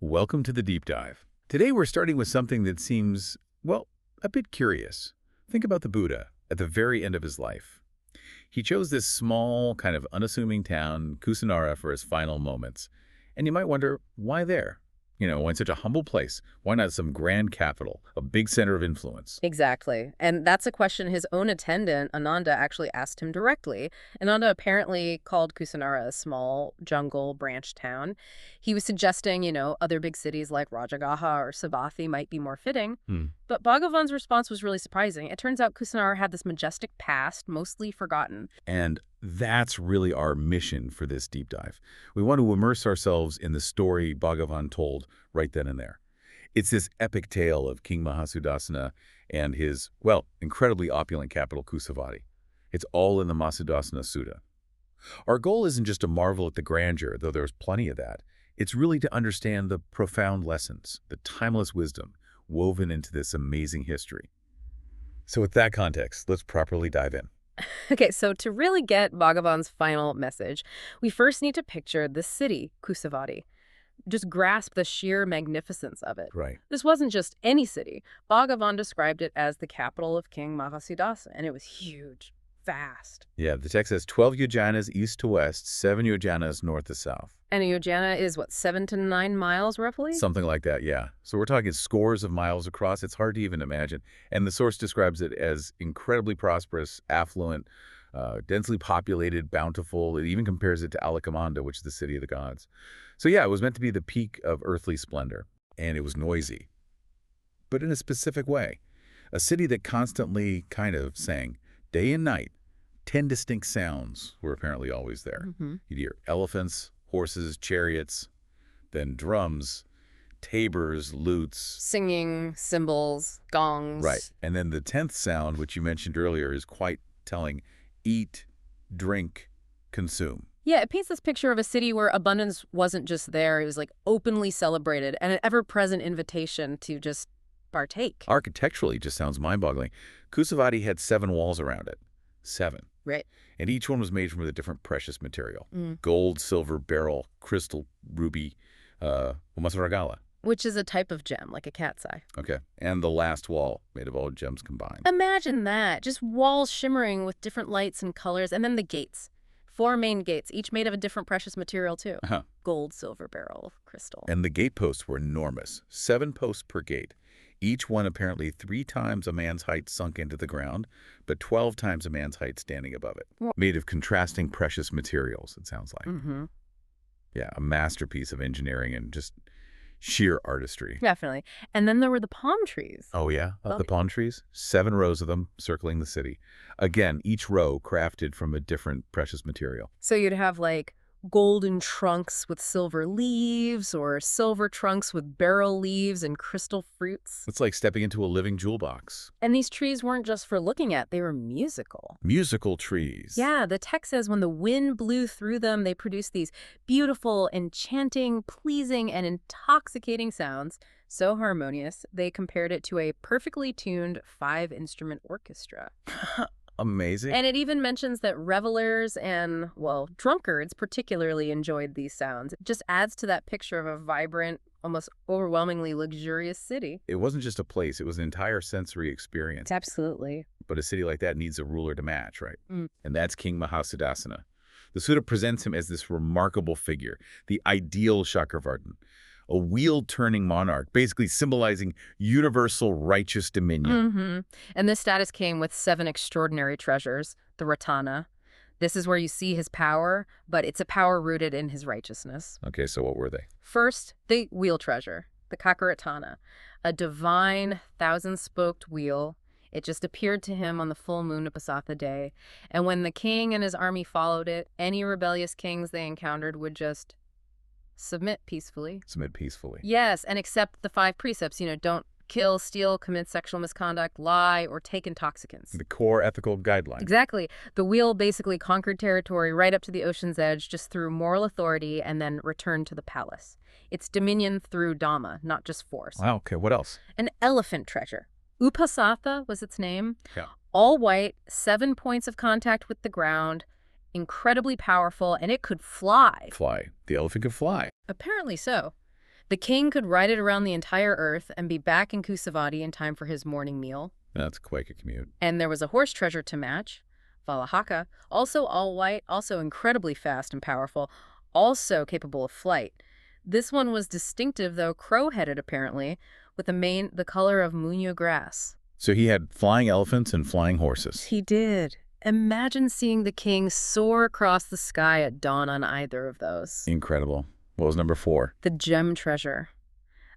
Welcome to the deep dive. Today we're starting with something that seems, well, a bit curious. Think about the Buddha at the very end of his life. He chose this small, kind of unassuming town, Kusinārā, for his final moments. And you might wonder, why there? Why such a humble place? Why not some grand capital, a big center of influence? Exactly. And that's a question his own attendant, Ananda, actually asked him directly. Ananda apparently called Kusinārā a small jungle branch town. He was suggesting, other big cities like Rajagaha or Savatthi might be more fitting. But Bhagavan's response was really surprising. It turns out Kusinārā had this majestic past, mostly forgotten. And that's really our mission for this deep dive. We want to immerse ourselves in the story Bhagavan told right then and there. It's this epic tale of King Mahāsudassana and his, well, incredibly opulent capital, Kusāvatī. It's all in the Mahāsudassanasuttaṃ Sutta. Our goal isn't just to marvel at the grandeur, though there's plenty of that. It's really to understand the profound lessons, the timeless wisdom woven into this amazing history. So with that context, let's properly dive in. Okay, so to really get Bhagavan's final message, we first need to picture the city, Kusāvatī. Just grasp the sheer magnificence of it. Right. This wasn't just any city. Bhagavan described it as the capital of King Mahāsudassana, and it was huge, vast. Yeah, the text says 12 yojanas east to west, 7 yojanas north to south. And a yojana is, what, 7 to 9 miles, roughly? Something like that, yeah. So we're talking scores of miles across. It's hard to even imagine. And the source describes it as incredibly prosperous, affluent, densely populated, bountiful. It even compares it to Ananda, which is the city of the gods. So yeah, it was meant to be the peak of earthly splendor. And it was noisy, but in a specific way. A city that constantly kind of sang, day and night. 10 distinct sounds were apparently always there. You'd hear elephants, horses, chariots, then drums, tabors, lutes. Singing, cymbals, gongs. Right. And then the 10th sound, which you mentioned earlier, is quite telling. Eat, drink, consume. Yeah, it paints this picture of a city where abundance wasn't just there. It was like openly celebrated and an ever-present invitation to just partake. Architecturally, it just sounds mind-boggling. Kusāvatī had 7 walls around it. 7. Right. And each one was made from a different precious material. Gold, silver, beryl, crystal, ruby, umasaragala. Which is a type of gem, like a cat's eye. Okay. And the last wall, made of all gems combined. Imagine that. Just walls shimmering with different lights and colors. And then the gates. 4 main gates, each made of a different precious material, too. Gold, silver, beryl, crystal. And the gate posts were enormous. 7 posts per gate. Each one apparently 3 times a man's height sunk into the ground, but 12 times a man's height standing above it. Made of contrasting precious materials, it sounds like. Yeah, a masterpiece of engineering and just sheer artistry. Definitely. And then there were the palm trees. Oh, yeah? The palm trees? 7 rows of them circling the city. Again, each row crafted from a different precious material. So you'd have like golden trunks with silver leaves or silver trunks with beryl leaves and crystal fruits. It's like stepping into a living jewel box. And these trees weren't just for looking at, they were musical. Musical trees. Yeah, the text says when the wind blew through them, they produced these beautiful, enchanting, pleasing, and intoxicating sounds. So harmonious, they compared it to a perfectly tuned 5-instrument orchestra. Amazing. And it even mentions that revelers and, well, drunkards particularly enjoyed these sounds. It just adds to that picture of a vibrant, almost overwhelmingly luxurious city. It wasn't just a place, it was an entire sensory experience. Absolutely. But a city like that needs a ruler to match, right? And that's King Mahāsudassana. The sutta presents him as this remarkable figure, the ideal Chakravartin, a wheel-turning monarch, basically symbolizing universal righteous dominion. And this status came with 7 extraordinary treasures, the Ratana. This is where you see his power, but it's a power rooted in his righteousness. Okay, so what were they? First, the wheel treasure, the Chakravartin, a divine 1,000-spoked wheel. It just appeared to him on the full moon Uposatha day. And when the king and his army followed it, any rebellious kings they encountered would just submit peacefully. Submit peacefully. Yes, and accept the 5 precepts. Don't kill, steal, commit sexual misconduct, lie, or take intoxicants. The core ethical guidelines. Exactly. The wheel basically conquered territory right up to the ocean's edge just through moral authority and then returned to the palace. It's dominion through Dhamma, not just force. Wow, okay, what else? An elephant treasure. Uposatha was its name. Yeah. All white, 7 points of contact with the ground, incredibly powerful, and it could fly. Fly. The elephant could fly. Apparently so. The king could ride it around the entire earth and be back in Kusāvatī in time for his morning meal. That's quite a commute. And there was a horse treasure to match, Valahaka, also all white, also incredibly fast and powerful, also capable of flight. This one was distinctive, though crow-headed apparently, with the mane the color of muña grass. So he had flying elephants and flying horses. He did. Imagine seeing the king soar across the sky at dawn on either of those. Incredible. What was number 4? The gem treasure.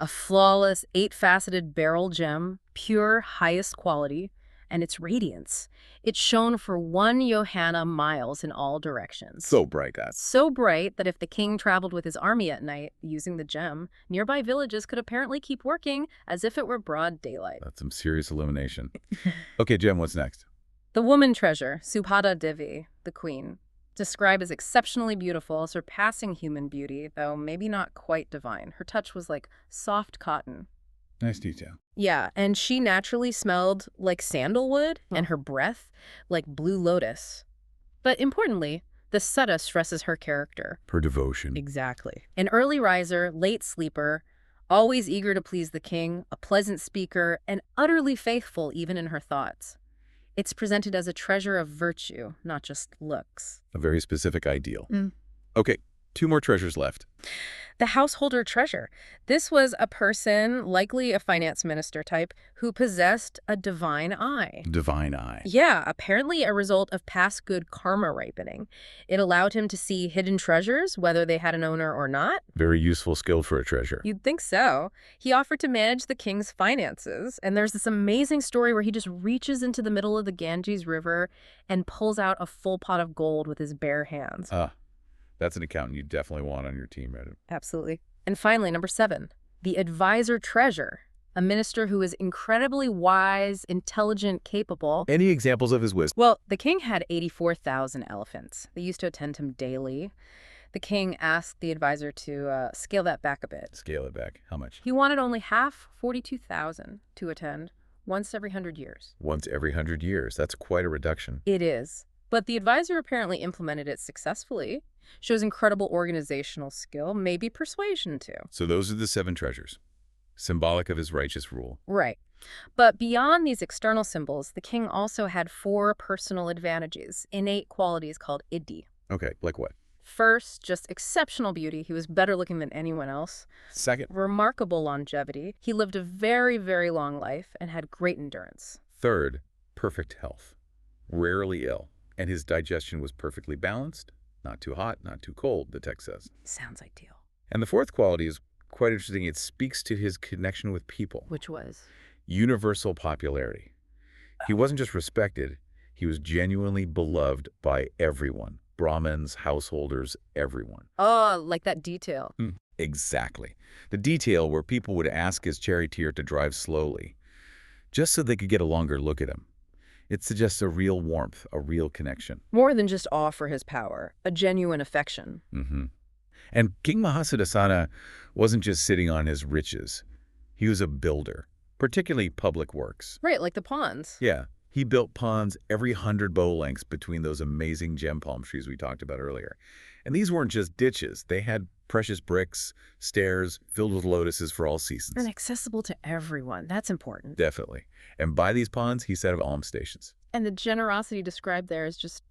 A flawless, 8-faceted beryl gem, pure, highest quality, and its radiance. It shone for 1 Johanna miles in all directions. So bright, that. So bright that if the king traveled with his army at night using the gem, nearby villages could apparently keep working as if it were broad daylight. That's some serious illumination. Okay, Jem, what's next? The woman treasure, Subhada Devi, the queen. Described as exceptionally beautiful, surpassing human beauty, though maybe not quite divine. Her touch was like soft cotton. Nice detail. Yeah, and she naturally smelled like sandalwood, and her breath like blue lotus. But importantly, the sutta stresses her character. Her devotion. Exactly. An early riser, late sleeper, always eager to please the king, a pleasant speaker, and utterly faithful even in her thoughts. It's presented as a treasure of virtue, not just looks. A very specific ideal. Okay, 2 more treasures left. The householder treasure. This was a person, likely a finance minister type, who possessed a divine eye. Divine eye. Yeah, apparently a result of past good karma ripening. It allowed him to see hidden treasures, whether they had an owner or not. Very useful skill for a treasure. You'd think so. He offered to manage the king's finances, and there's this amazing story where he just reaches into the middle of the Ganges River and pulls out a full pot of gold with his bare hands. That's an accountant you definitely want on your team, right? Absolutely. And finally, number 7, the advisor treasure, a minister who is incredibly wise, intelligent, capable. Any examples of his wisdom? Well, the king had 84,000 elephants. They used to attend him daily. The king asked the advisor to scale that back a bit. Scale it back. How much? He wanted only half, 42,000, to attend once every 100 years. Once every 100 years. That's quite a reduction. It is. But the advisor apparently implemented it successfully. Shows incredible organizational skill, maybe persuasion too. So those are the 7 treasures, symbolic of his righteous rule. Right. But beyond these external symbols, the king also had 4 personal advantages, innate qualities called iddhi. Okay, like what? First, just exceptional beauty. He was better looking than anyone else. Second. Remarkable longevity. He lived a very, very long life and had great endurance. Third, perfect health. Rarely ill. And his digestion was perfectly balanced. Not too hot, not too cold, the text says. Sounds ideal. And the 4th quality is quite interesting. It speaks to his connection with people. Which was? Universal popularity. He wasn't just respected, he was genuinely beloved by everyone. Brahmins, householders, everyone. Oh, like that detail. Exactly. The detail where people would ask his charioteer to drive slowly, just so they could get a longer look at him. It suggests a real warmth, a real connection. More than just awe for his power, a genuine affection. And King Mahāsudassana wasn't just sitting on his riches. He was a builder, particularly public works. Right, like the ponds. Yeah, he built ponds every 100 bow lengths between those amazing gem palm trees we talked about earlier. And these weren't just ditches. They had precious bricks, stairs filled with lotuses for all seasons. And accessible to everyone. That's important. Definitely. And by these ponds, he set up alms stations. And the generosity described there is just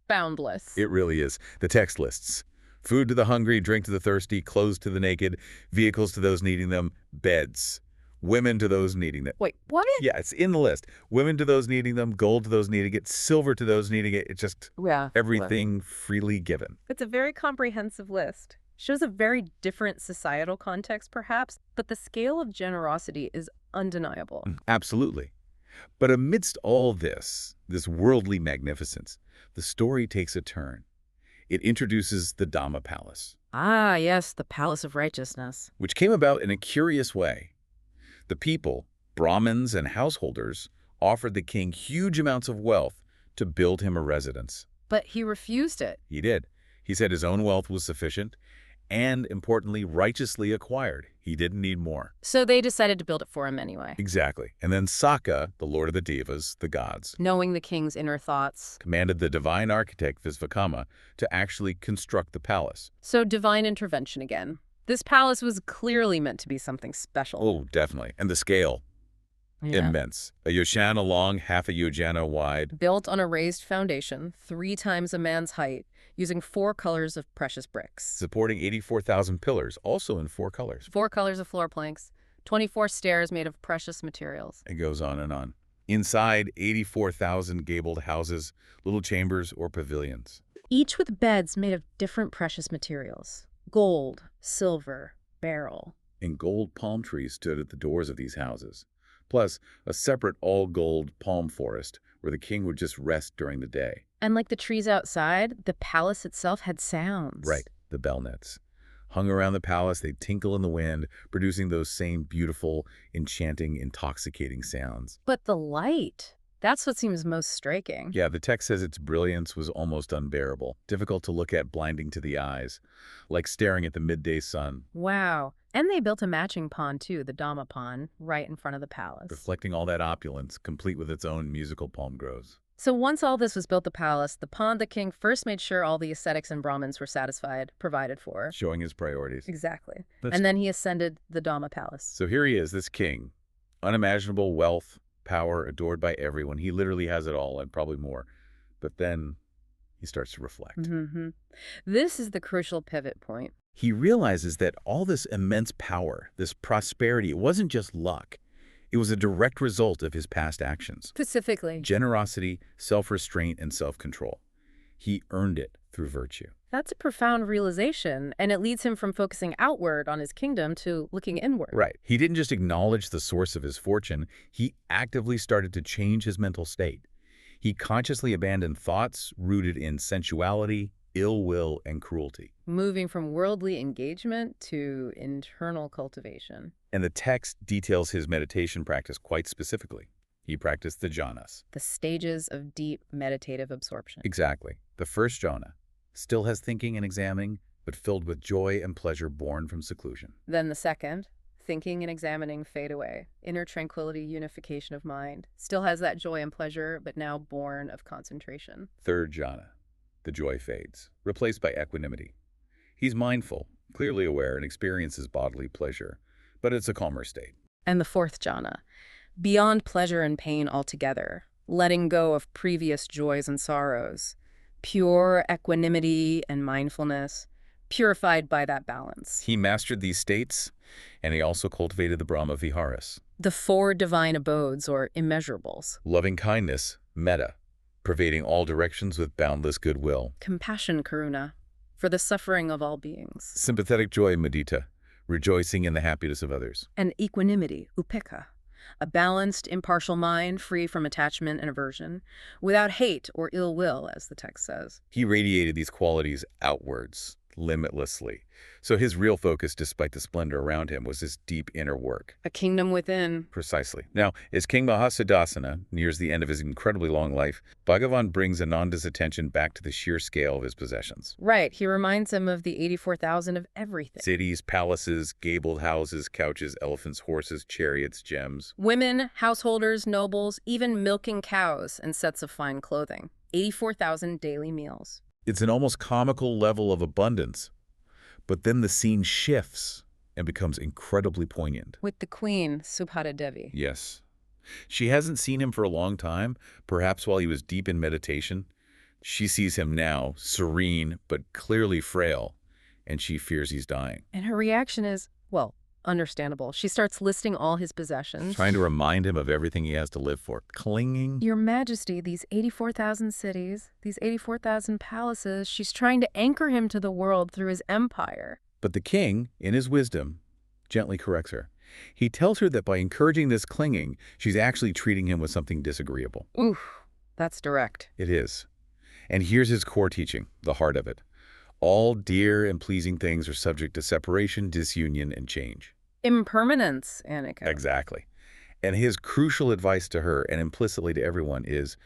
boundless. It really is. The text lists food to the hungry, drink to the thirsty, clothes to the naked, vehicles to those needing them, beds. Women to those needing them. Wait, what? Yeah, it's in the list. Women to those needing them, gold to those needing it, silver to those needing it. It's just everything freely given. It's a very comprehensive list. Shows a very different societal context, perhaps, but the scale of generosity is undeniable. Absolutely. But amidst all this worldly magnificence, the story takes a turn. It introduces the Dhamma Palace. Ah, yes, the Palace of Righteousness. Which came about in a curious way. The people, Brahmins and householders, offered the king huge amounts of wealth to build him a residence. But he refused it. He did. He said his own wealth was sufficient and, importantly, righteously acquired. He didn't need more. So they decided to build it for him anyway. Exactly. And then Saka, the lord of the devas, the gods, knowing the king's inner thoughts, commanded the divine architect Visvakama to actually construct the palace. So divine intervention again. This palace was clearly meant to be something special. Oh, definitely. And the scale, Yeah. immense. A yojana long, half a yojana wide. Built on a raised foundation, 3 times a man's height, using 4 colors of precious bricks. Supporting 84,000 pillars, also in 4 colors. 4 colors of floor planks, 24 stairs made of precious materials. It goes on and on. Inside, 84,000 gabled houses, little chambers or pavilions. Each with beds made of different precious materials. Gold, silver, beryl. And gold palm trees stood at the doors of these houses. Plus, a separate all-gold palm forest where the king would just rest during the day. And like the trees outside, the palace itself had sounds. Right, the bell nets. Hung around the palace, they'd tinkle in the wind, producing those same beautiful, enchanting, intoxicating sounds. But the light, that's what seems most striking. Yeah, the text says its brilliance was almost unbearable, difficult to look at, blinding to the eyes, like staring at the midday sun. Wow. And they built a matching pond, too, the Dhamma pond, right in front of the palace. Reflecting all that opulence, complete with its own musical palm groves. So once all this was built, the palace, the pond, the king first made sure all the ascetics and Brahmins were satisfied, provided for. Showing his priorities. Exactly. That's- And then he ascended the Dhamma palace. So here he is, this king. Unimaginable wealth, power, adored by everyone. He literally has it all and probably more. But then he starts to reflect. Mm-hmm. This is the crucial pivot point. He realizes that all this immense power, this prosperity, it wasn't just luck. It was a direct result of his past actions. Specifically. Generosity, self-restraint, and self-control. He earned it through virtue. That's a profound realization, and it leads him from focusing outward on his kingdom to looking inward. Right. He didn't just acknowledge the source of his fortune, he actively started to change his mental state. He consciously abandoned thoughts rooted in sensuality, ill will, and cruelty. Moving from worldly engagement to internal cultivation. And the text details his meditation practice quite specifically. He practiced the jhanas. The stages of deep meditative absorption. Exactly. The first jhana still has thinking and examining, but filled with joy and pleasure born from seclusion. Then the second, thinking and examining fade away. Inner tranquility, unification of mind. Still has that joy and pleasure, but now born of concentration. Third jhana. The joy fades, replaced by equanimity. He's mindful, clearly aware, and experiences bodily pleasure, but it's a calmer state. And the fourth jhana, beyond pleasure and pain altogether, letting go of previous joys and sorrows, pure equanimity and mindfulness, purified by that balance. He mastered these states, and he also cultivated the Brahma Viharas. The 4 divine abodes, or immeasurables. Loving kindness, metta, pervading all directions with boundless goodwill. Compassion, karuna, for the suffering of all beings. Sympathetic joy, mudita, rejoicing in the happiness of others. And equanimity, upekkha, a balanced, impartial mind free from attachment and aversion, without hate or ill will, as the text says. He radiated these qualities outwards, limitlessly. So his real focus, despite the splendor around him, was his deep inner work. A kingdom within. Precisely. Now, as King Mahāsudassana nears the end of his incredibly long life, Bhagavan brings Ananda's attention back to the sheer scale of his possessions. Right, he reminds him of the 84,000 of everything. Cities, palaces, gabled houses, couches, elephants, horses, chariots, gems. Women, householders, nobles, even milking cows and sets of fine clothing. 84,000 daily meals. It's an almost comical level of abundance. But then the scene shifts and becomes incredibly poignant. With the queen, Subhata Devi. Yes. She hasn't seen him for a long time, perhaps while he was deep in meditation. She sees him now, serene but clearly frail, and she fears he's dying. And her reaction is, well, understandable. She starts listing all his possessions. Trying to remind him of everything he has to live for. Clinging. Your Majesty, these 84,000 cities, these 84,000 palaces, she's trying to anchor him to the world through his empire. But the king, in his wisdom, gently corrects her. He tells her that by encouraging this clinging, she's actually treating him with something disagreeable. Oof, that's direct. It is. And here's his core teaching, the heart of it. All dear and pleasing things are subject to separation, disunion, and change. Impermanence, Annika. Exactly. And his crucial advice to her, and implicitly to everyone, is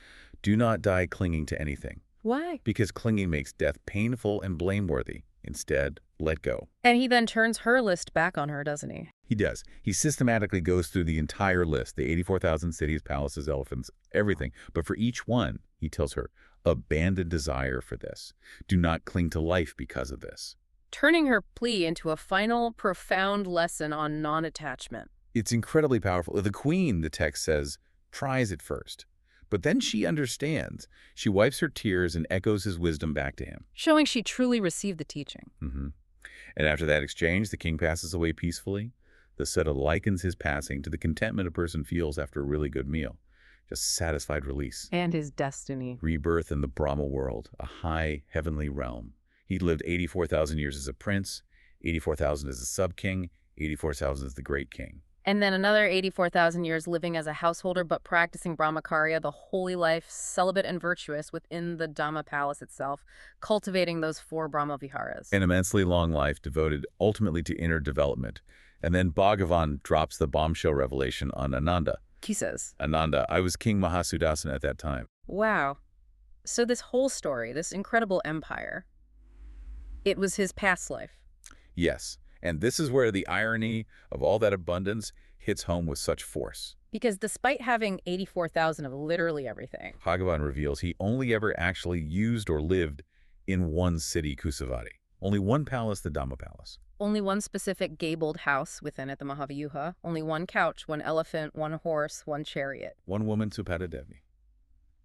do not die clinging to anything. Why? Because clinging makes death painful and blameworthy. Instead, let go. And he then turns her list back on her, doesn't he? He does. He systematically goes through the entire list, the 84,000 cities, palaces, elephants, everything. But for each one, he tells her, abandon desire for this. Do not cling to life because of this. turning her plea into a final, profound lesson on non-attachment. It's incredibly powerful. The queen, the text says, tries at first. But then she understands. She wipes her tears and echoes his wisdom back to him. Showing she truly received the teaching. And after that exchange, the king passes away peacefully. The Sutta likens his passing to the contentment a person feels after a really good meal. Just satisfied release. And his destiny. Rebirth in the Brahma world, a high heavenly realm. He lived 84,000 years as a prince, 84,000 as a sub-king, 84,000 as the great king. And then another 84,000 years living as a householder but practicing Brahmacharya, the holy life, celibate and virtuous within the Dhamma palace itself, cultivating those 4 Brahma viharas. An immensely long life devoted ultimately to inner development. And then Bhagavan drops the bombshell revelation on Ananda. He says, Ananda, I was King Mahāsudassana at that time. wow. So this whole story, this incredible empire, it was his past life. Yes, and this is where the irony of all that abundance hits home with such force. Because despite having 84,000 of literally everything, Bhagavan reveals he only ever actually used or lived in one city, Kusāvatī. Only one palace, the Dhamma palace. only one specific gabled house within it, the Mahaviyuha, only one couch, one elephant, one horse, one chariot. One woman, Devi.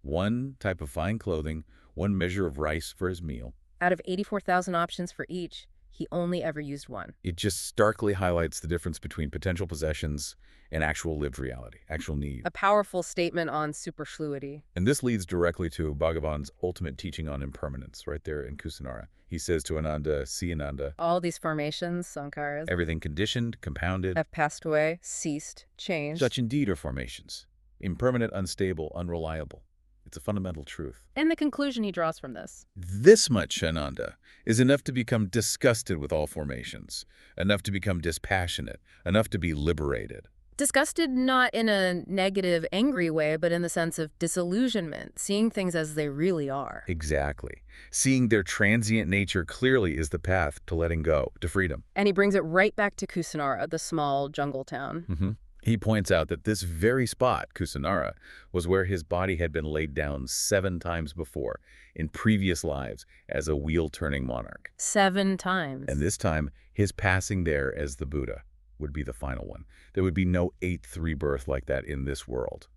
One type of fine clothing, one measure of rice for his meal. Out of 84,000 options for each, he only ever used one. It just starkly highlights the difference between potential possessions and actual lived reality, actual need. A powerful statement on superfluity. And this leads directly to Bhagavan's ultimate teaching on impermanence, right there in Kusinārā. He says to Ananda, see Ananda, All these formations, sankharas, everything conditioned, compounded, have passed away, ceased, changed. such indeed are formations. Impermanent, unstable, unreliable. It's a fundamental truth. And the conclusion he draws from this. This much, Ananda, is enough to become disgusted with all formations, enough to become dispassionate, enough to be liberated. Disgusted not in a negative, angry way, but in the sense of disillusionment, seeing things as they really are. Exactly. Seeing their transient nature clearly is the path to letting go, to freedom. And he brings it right back to Kusinārā, the small jungle town. He points out that this very spot, Kusinārā, was where his body had been laid down 7 times before in previous lives as a wheel-turning monarch. 7 times. And this time, his passing there as the Buddha would be the final one. There would be no 8th rebirth like that in this world.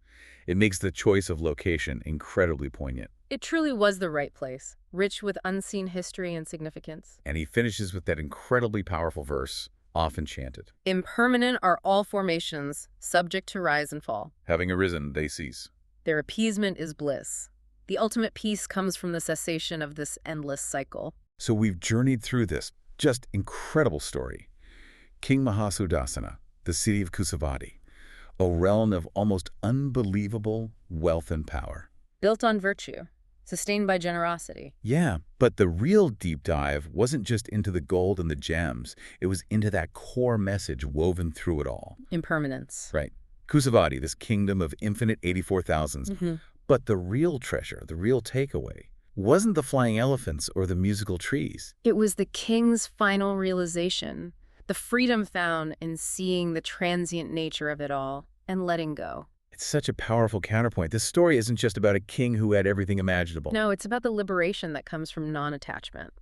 It makes the choice of location incredibly poignant. It truly was the right place, rich with unseen history and significance. And he finishes with that incredibly powerful verse, often chanted. Impermanent are all formations, subject to rise and fall. Having arisen, they cease. Their appeasement is bliss. The ultimate peace comes from the cessation of this endless cycle. So we've journeyed through this just incredible story. King Mahāsudassana, the city of Kusāvatī, a realm of almost unbelievable wealth and power. Built on virtue, sustained by generosity. Yeah, but the real deep dive wasn't just into the gold and the gems. It was into that core message woven through it all. Impermanence. Right. Kusāvatī, this kingdom of infinite 84,000s. But the real treasure, the real takeaway, wasn't the flying elephants or the musical trees. It was the king's final realization, the freedom found in seeing the transient nature of it all and letting go. It's such a powerful counterpoint. This story isn't just about a king who had everything imaginable. No, it's about the liberation that comes from non-attachment.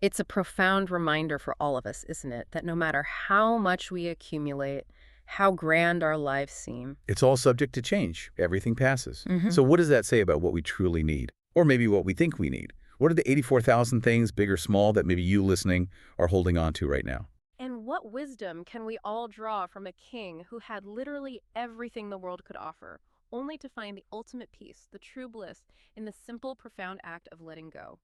It's a profound reminder for all of us, isn't it, that no matter how much we accumulate, how grand our lives seem, It's all subject to change. Everything passes. So what does that say about what we truly need? Or maybe what we think we need? What are the 84,000 things, big or small, that maybe you listening are holding on to right now? And what wisdom can we all draw from a king who had literally everything the world could offer, only to find the ultimate peace, the true bliss, in the simple, profound act of letting go?